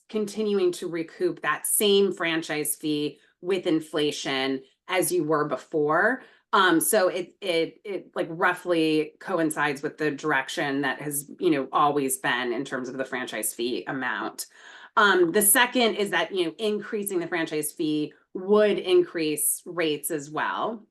continuing to recoup that same franchise fee with inflation as you were before. So it like roughly coincides with the direction that has, always been in terms of the franchise fee amount. The second is that, increasing the franchise fee would increase rates as well.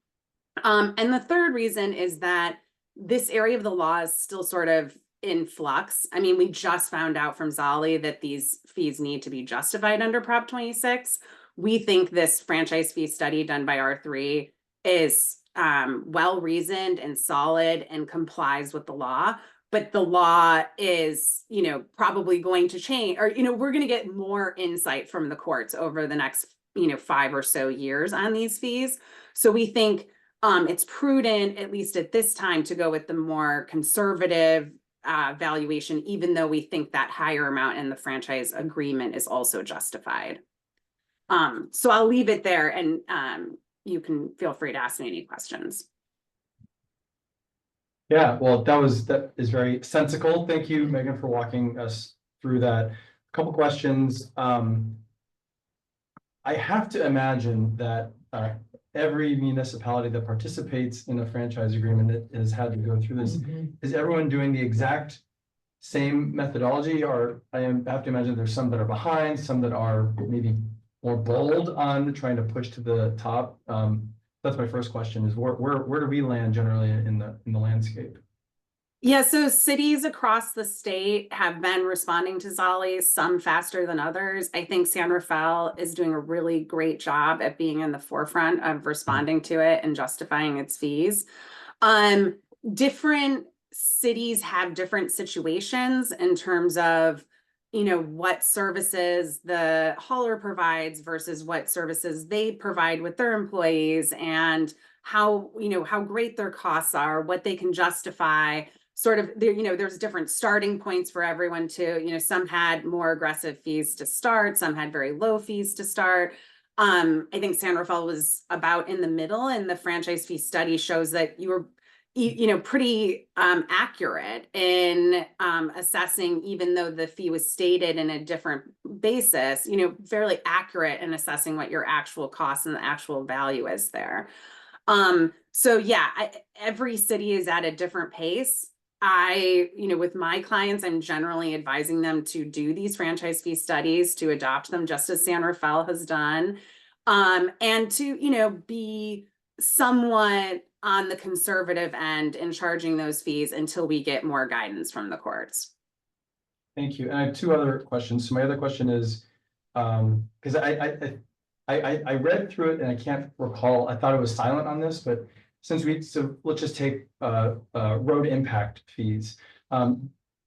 And the third reason is that this area of the law is still sort of in flux. I mean, we just found out from Zolly that these fees need to be justified under Prop 26. We think this franchise fee study done by R3 is well-reasoned and solid and complies with the law. But the law is, probably going to change, or, we're going to get more insight from the courts over the next, 5 or so years on these fees. So we think it's prudent, at least at this time, to go with the more conservative valuation, even though we think that higher amount in the franchise agreement is also justified. So I'll leave it there, and you can feel free to ask me any questions. Yeah, well, that is very sensical. Thank you, Megan, for walking us through that. A couple questions. I have to imagine that every municipality that participates in a franchise agreement has had to go through this. Is everyone doing the exact same methodology, or I have to imagine there's some that are behind, some that are maybe more bold on trying to push to the top? That's my first question, is where do we land generally in the landscape? Yeah, so cities across the state have been responding to Zolly, some faster than others. I think San Rafael is doing a really great job at being in the forefront of responding to it and justifying its fees. Different cities have different situations in terms of, you know, what services the hauler provides versus what services they provide with their employees, and how, you know, how great their costs are, what they can justify. Sort of there, you know, there's different starting points for everyone too. You know, some had more aggressive fees to start, some had very low fees to start. I think San Rafael was about in the middle, and the franchise fee study shows that you were, you know, pretty accurate in assessing, even though the fee was stated in a different basis, you know, fairly accurate in assessing what your actual cost and the actual value is there. So yeah, every city is at a different pace. You know, with my clients, I'm generally advising them to do these franchise fee studies, to adopt them just as San Rafael has done, and to, you know, be somewhat on the conservative end in charging those fees until we get more guidance from the courts. Thank you. And I have two other questions. So my other question is, because I read through it and I can't recall, I thought it was silent on this, but so let's just take road impact fees.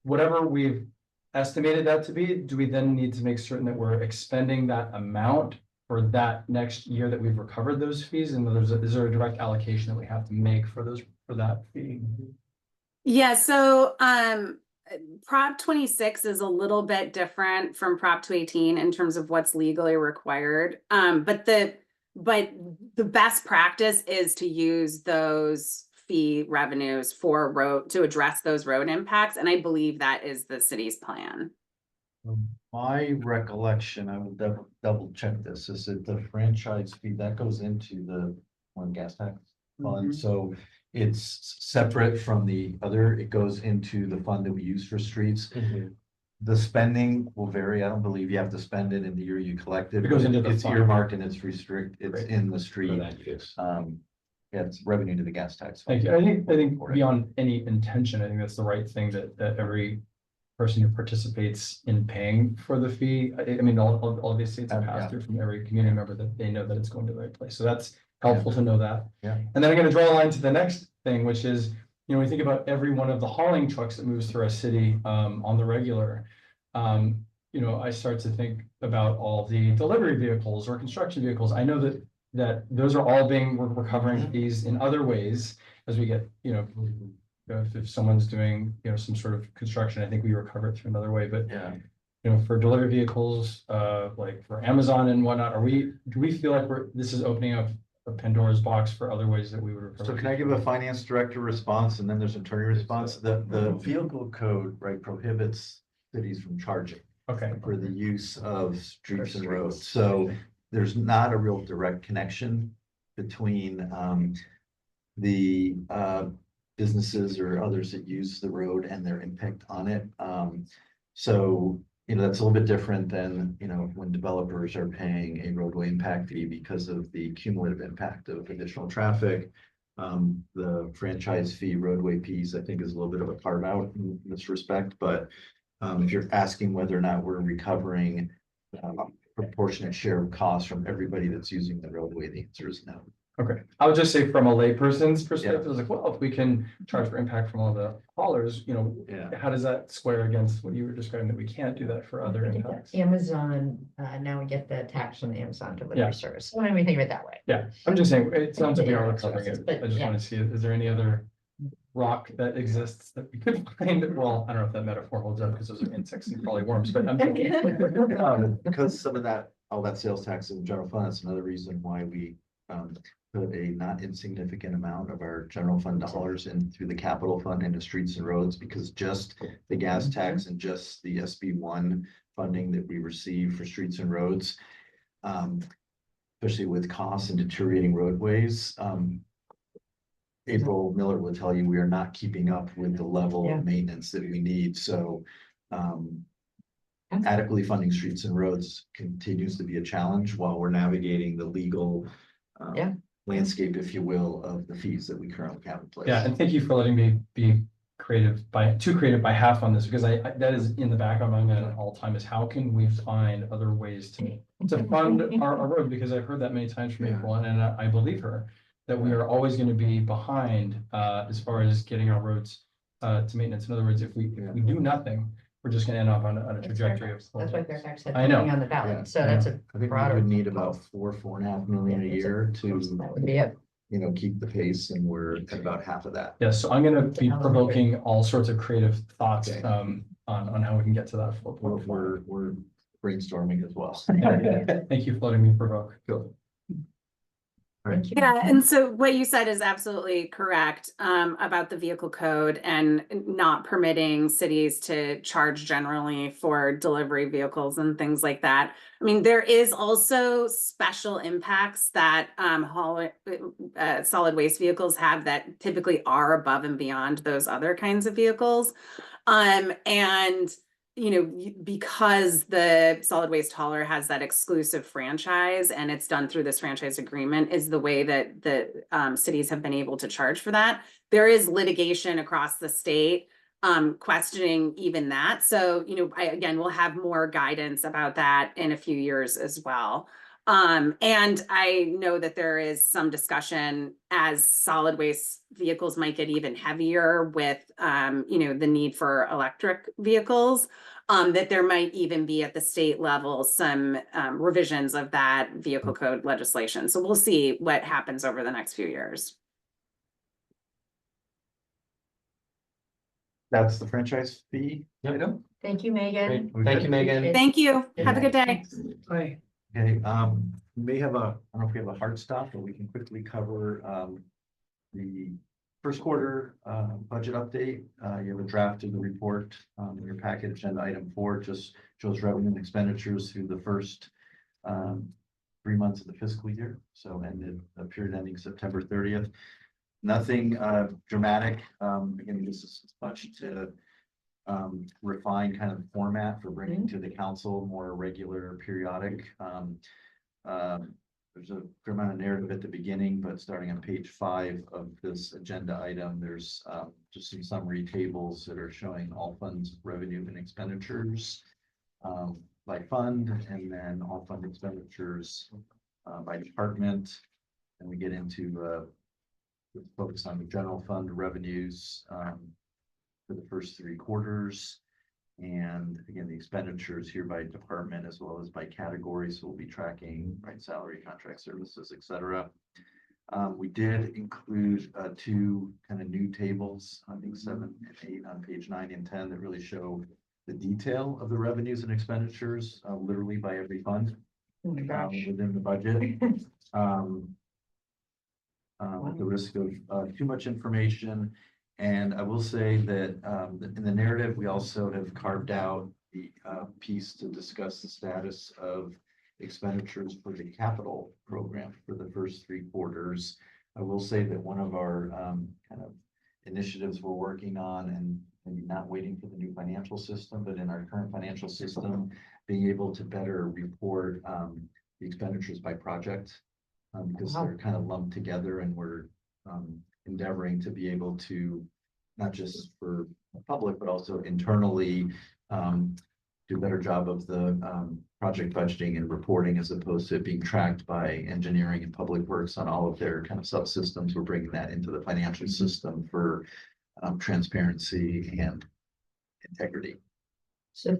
Whatever we've estimated that to be, do we then need to make certain that we're expending that amount for that next year that we've recovered those fees? And is there a direct allocation that we have to make for that fee? Yeah, so Prop 26 is a little bit different from Prop 218 in terms of what's legally required. But the best practice is to use those fee revenues to address those road impacts. And I believe that is the city's plan. My recollection, I will double check this, is that the franchise fee that goes into the one gas tax fund. So it's separate from the other. It goes into the fund that we use for streets. The spending will vary. I don't believe you have to spend it in the year you collect it. It goes into the It's fund. earmarked and it's it's Great. in the For street. that use. Yeah, it's revenue to the gas tax. Thank you. I think beyond any intention, I think that's the right thing that every person who participates in paying for the fee. I mean, obviously it's a pass through from every community member that they know that it's going to the right place. So that's helpful to know that. Yeah. And then I'm going to draw a line to the next thing, which is, you know, we think about every one of the hauling trucks that moves through our city on the regular. You know, I start to think about all the delivery vehicles or construction vehicles. I know that those are all we're covering fees in other ways as we get, you know, if someone's doing, you know, some sort of construction, I think we recover it through another way. But Yeah. you know, for delivery vehicles, like for Amazon and whatnot, do we feel like this is opening up a Pandora's box for other ways that we would recover? So can I give a finance director response and then there's an attorney response? The vehicle code, right, prohibits cities from charging for the use of streets and roads. So there's not a real direct connection between the businesses or others that use the road and their impact on it. So, you know, that's a little bit different than, you know, when developers are paying a roadway impact fee because of the cumulative impact of additional traffic. The franchise fee roadway piece, I think, is a little bit of a carve out in this respect, but if you're asking whether or not we're recovering proportionate share of costs from everybody that's using the roadway, the answer is no. Okay, I would just say from a layperson's perspective, I was like, well, if we can charge for impact from all the haulers, you know, how does that square against what you were describing, that we can't do that for other impacts? Amazon, now we get the tax from the Amazon delivery service. Why don't we think of it that way? Yeah, I'm just saying, it sounds like we are Yeah, recovering it. but I just yeah. want to see, is there any other rock that exists that we could find? Well, I don't know if that metaphor holds up because those are insects and probably worms, but I'm Because some of all that sales tax in the general fund, that's another reason why we put a not insignificant amount of our general fund dollars in through the capital fund into streets and roads, because just the gas tax and just the SB1 funding that we receive for streets and roads, especially with costs and deteriorating roadways, April Miller will tell you we are not keeping up with the level of maintenance that we need. So adequately funding streets and roads continues to be a challenge while we're navigating the legal landscape, if you will, of the fees that we currently have in place. yeah, and thank you for letting me be too creative by half on this, because that is in the back of my mind at all time, is how can we find other ways to fund our road, because I've heard that many times from people, and I believe her, that we are always gonna be behind, as far as getting our roads, to maintenance. In other words, if we do nothing, we're just gonna end up on a trajectory of. That's why Fairfax had I know. money on the Yeah. ballot, so that's a I think we broader. would need about 4.5 million a Yeah, that's a- year to, That would be it. keep the pace, and we're at about half of that. Yeah, so I'm gonna be provoking all sorts of creative thoughts, Okay. on how we can get to that. We're brainstorming as well. Thank you for letting me provoke. Cool. Thank you. Yeah, and so what you said is absolutely correct about the vehicle code and not permitting cities to charge generally for delivery vehicles and things like that. I mean, there is also special impacts that solid waste vehicles have that typically are above and beyond those other kinds of vehicles. And because the solid waste hauler has that exclusive franchise and it's done through this franchise agreement is the way that the cities have been able to charge for that. There is litigation across the state questioning even that. So, again, we'll have more guidance about that in a few years as well. And I know that there is some discussion as solid waste vehicles might get even heavier with, the need for electric vehicles, that there might even be at the state level some revisions of that vehicle code legislation. So we'll see what happens over the next few years. That's the franchise fee item. Thank you, Megan. Great. Thank you, Megan. Thank you. Have a good day. Bye. Okay, we may have I don't know if we have a hard stop, but we can quickly cover the first quarter budget update. You have a draft of the report in your packet. Agenda item 4 just shows revenue and expenditures through the first 3 months of the fiscal year. So ended a period ending September 30th. Nothing dramatic. Again, this is much to refine kind of format for bringing to the council more regular, periodic. There's a fair amount of narrative at the beginning, but starting on page 5 of this agenda item, there's just some summary tables that are showing all funds, revenue, and expenditures by fund, and then all fund expenditures by department. And we get into focus on the general fund revenues for the first 3 quarters. And again, the expenditures here by department as well as by category. So we'll be tracking salary, contract services, etc. We did include 2 kind of new tables, I think 7 and 8 on page 9 and 10, that really show the detail of the revenues and expenditures, literally by every fund within the budget. At the risk of too much information. And I will say that in the narrative, we also have carved out the piece to discuss the status of expenditures for the capital program for the first 3 quarters. I will say that one of our kind of initiatives we're working on, and maybe not waiting for the new financial system, but in our current financial system, being able to better report the expenditures by project, because they're kind of lumped together, and we're endeavoring to be able to, not just for the public, but also internally, do a better job of the project budgeting and reporting, as opposed to it being tracked by engineering and public works on all of their kind of subsystems. We're bringing that into the financial system for transparency and integrity. So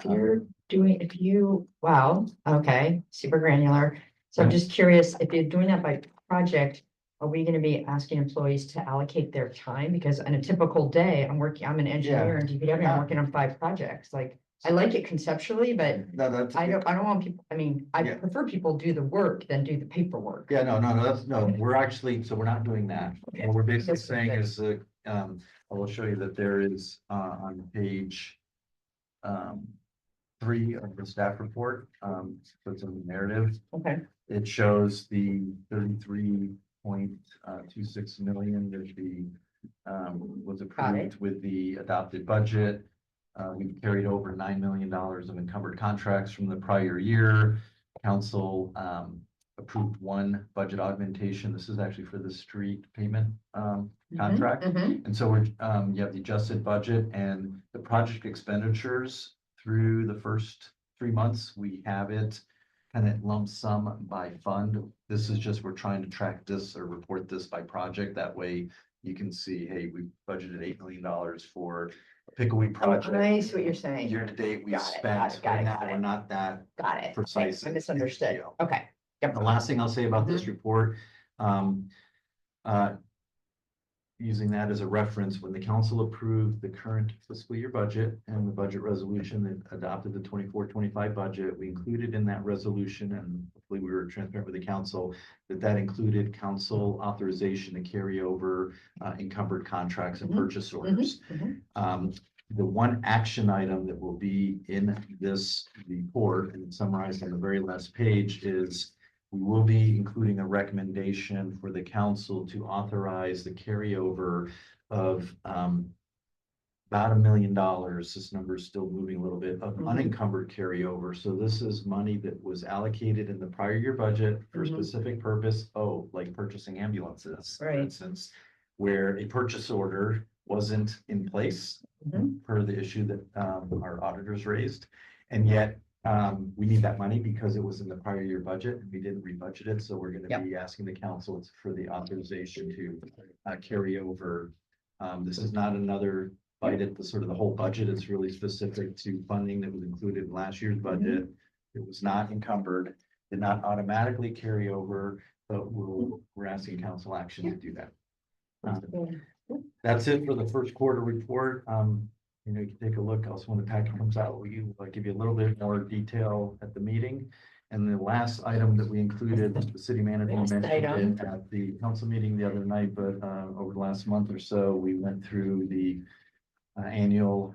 wow, okay, super granular. So I'm just curious, if you're doing that by project, are we gonna be asking employees to allocate their time? Because on a typical day, I'm an engineer in DPW, I'm working on 5 projects. Like, I like it conceptually, but No, that's. I don't want people, I Yeah. prefer people do the work than do the paperwork. Yeah, no, we're actually, so we're not doing that. Okay. What we're basically That's saying good. is, I will show you that there is, on page 3 of the staff report, so it's in the narrative. Okay, It shows the 33.26 million that was approved with the adopted budget. We've carried over $9 million of encumbered contracts from the prior year. Council approved one budget augmentation. This is actually for the street payment Mm-hmm. contract. Mhm. And so we're, you have the adjusted budget and the project expenditures through the first 3 months. We have it kind of lump sum by fund. This is just, we're trying to track this or report this by project. That way you can see, hey, we budgeted $8 million for a pickleweed Oh, project. I see what you're saying. Year to date, we Got it, spent, got right it, now, got we're it. not that Got it. precise. I misunderstood. You know. Okay. Yep. The last thing I'll say about this report, using that as a reference, when the council approved the current fiscal year budget and the budget resolution that adopted the 24-25 budget, we included in that resolution, and hopefully we were transparent with the council, that included council authorization to carry over encumbered contracts and purchase orders. The one action item that will be in this report and summarized on the very last page is we will be including a recommendation for the council to authorize the carryover of about $1 million. This number is still moving a little bit of unencumbered carryover. So this is money that was allocated in the prior year budget for a specific purpose. Oh, like purchasing ambulances, for Right. instance, where a purchase order wasn't in place per the issue that our auditors raised. And yet we need that money because it was in the prior year budget and we didn't rebudget it. So we're going to be asking the council for the authorization to carry over. This is not another bite at the sort of the whole budget. It's really specific to funding that was included in last year's budget. It was not encumbered, did not automatically carry over, but we're asking council action to do that. That's it for the first quarter report. You know, you can take a look also when the packet comes out, we give you a little bit more detail at the meeting. And the last item that we included, the city manager mentioned it at the council meeting the other night, but over the last month or so, we went through the annual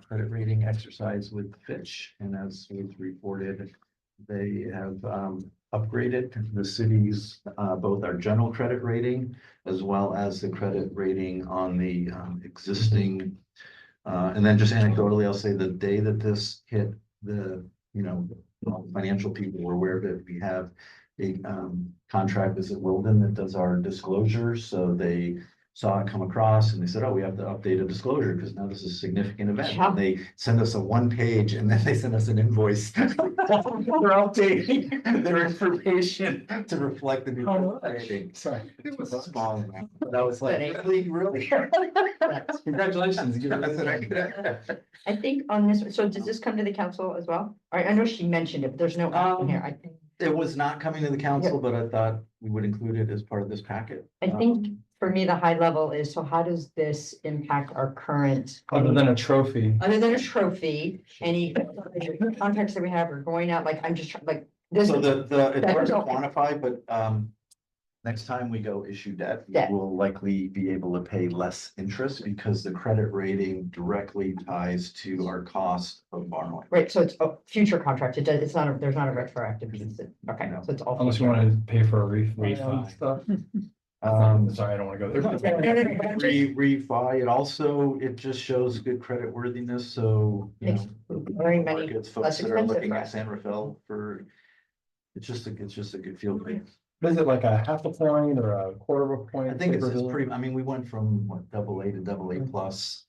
credit rating exercise with Fitch. And as was reported, they have upgraded the city's both our general credit rating as well as the credit rating on the existing. And then just anecdotally, I'll say the day that this hit the, financial people were aware of it. We have a contract with Wilden that does our disclosures. So they saw it come across and they said, oh, we have to update a disclosure because now this is a significant event. Yeah. And they send us a 1 page and then they send us an invoice. They're updating their information to reflect the new rating. Sorry. It was a small amount, but I was like, really? Congratulations. I think on this, so does this come to the council as well? I know she mentioned it, but there's no action here. I think. It was not coming to the council, but I thought we would include it as part of this packet. I think for me, the high level is, so how does this impact our current? Other than a trophy. Other than a trophy, any contracts that we have are going out, like, I'm just trying, like, this. So it's hard to quantify, but next time we go issue debt, we will likely be able to pay less interest because the credit rating directly ties to our cost of borrowing. Right, so it's a future contract. It's not a, there's not a retroactive piece. Okay, No. so it's all. Unless you future. want to pay for a refi and stuff. Sorry, I don't want to go there. Refi, it also shows good credit worthiness, so, Makes very many markets, less folks that are expensive looking for at us. San Rafael it's just a good feel. But is it like a half a point or a quarter of a point? I think it's favorability? pretty, I mean, we went from what, AA to AA plus.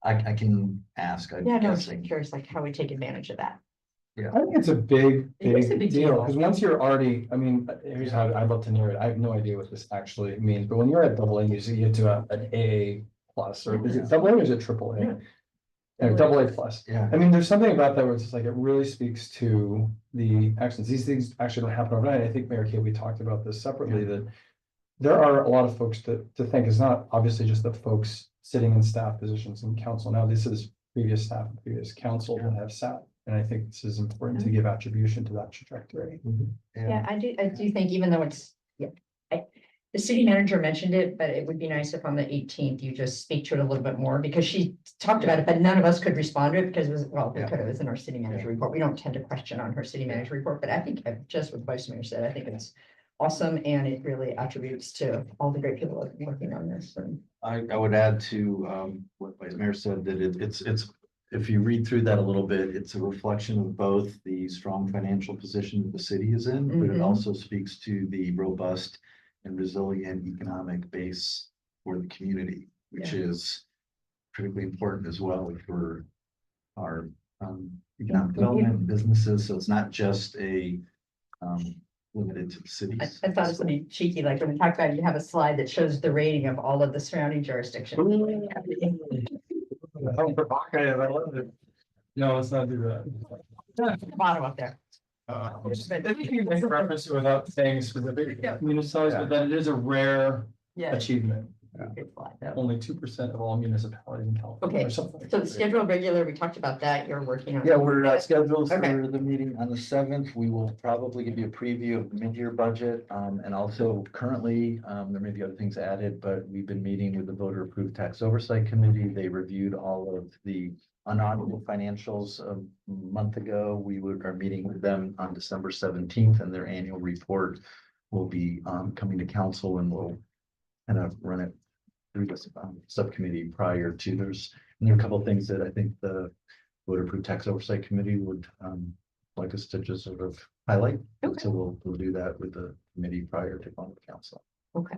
I can ask, I'm Yeah, no, I'm guessing. just curious, like, how we take advantage of that. I think it's a big, It is a big deal, deal. because once you're already, I mean, here's how I'd love to narrate it. I have no idea what this actually means, but when you're at AA, you get to an AA plus, or is it AA or is it triple A? AA plus. Yeah. I mean, there's something about that where it's just like, it really speaks to the actions. These things actually don't happen overnight. I think Mayor Kay, we talked about this separately, that there are a lot of folks to think. It's not obviously just the folks sitting in staff positions in council. Now, this is previous staff, and previous council that have sat. And I think this is important to give attribution to that trajectory. Yeah, I do think even though it's, the city manager mentioned it, but it would be nice if on the 18th you just speak to it a little bit more because she talked about it, but none of us could respond to it because it was, it was in our city manager report. We don't tend to question on her city manager report, but I think just what Vice Mayor said, I think it's awesome and it really attributes to all the great people that have been working on this. And I would add to what Vice Mayor said, that it's if you read through that a little bit, it's a reflection of both the strong financial position the city is in, but it Mhm. also speaks to the robust and resilient economic base for the community, which is critically important as well for our economic development and businesses. So it's not just a limited to the cities. I thought it was something cheeky, like when we talk about, it, you have a slide that shows the rating of all of the surrounding jurisdictions. How provocative, I love it. No, let's not do that. Bottom up there. I think you make reference to it without saying specific municipalities, but that it is a rare Yeah. achievement. Good slide, though. Only 2% of all municipalities in California Okay, or something. So the scheduled regular, we talked about that, you're working on. Yeah, we're scheduled Okay. for the meeting on the 7th. We will probably give you a preview of the mid-year budget. And also currently, there may be other things added, but we've been meeting with the voter approved tax oversight committee. They reviewed all of the unaudited financials a month ago. Are meeting with them on December 17th, and their annual report will be coming to council, and we'll kind of run it through this subcommittee prior to. There are a couple of things that I think the voter approved tax oversight committee would like us to just sort of highlight. Okay. So we'll do that with the committee prior to going to council. Okay.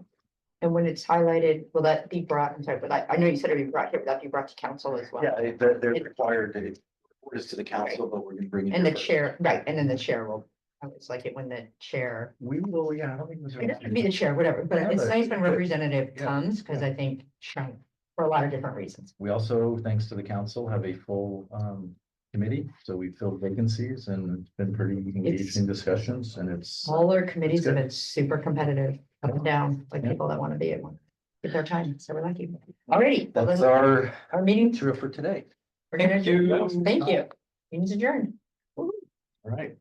And when it's highlighted, will that be brought, I'm sorry, but I know you said it'd be brought here, but that'd be brought to council as well. Yeah, they're required to report us to the council, but we're gonna bring it. And the here first. chair, right, and then the chair will, I always like it when the chair, We will, yeah, I don't think it doesn't have to be the chair, whatever, but No, it's but- nice when representative Yeah, comes, because I think, for a lot of different reasons. We also, thanks to the council, have a full committee, so we filled vacancies and it's been pretty engaging discussions, and it's. All our committees have good. been super competitive, up and down, like Yeah. people that want to be at one. Get their time, so we're lucky. Alrighty, well, That's then our our meeting, tour for today. we're gonna, Thank you. thank you. Meeting's adjourned. All right.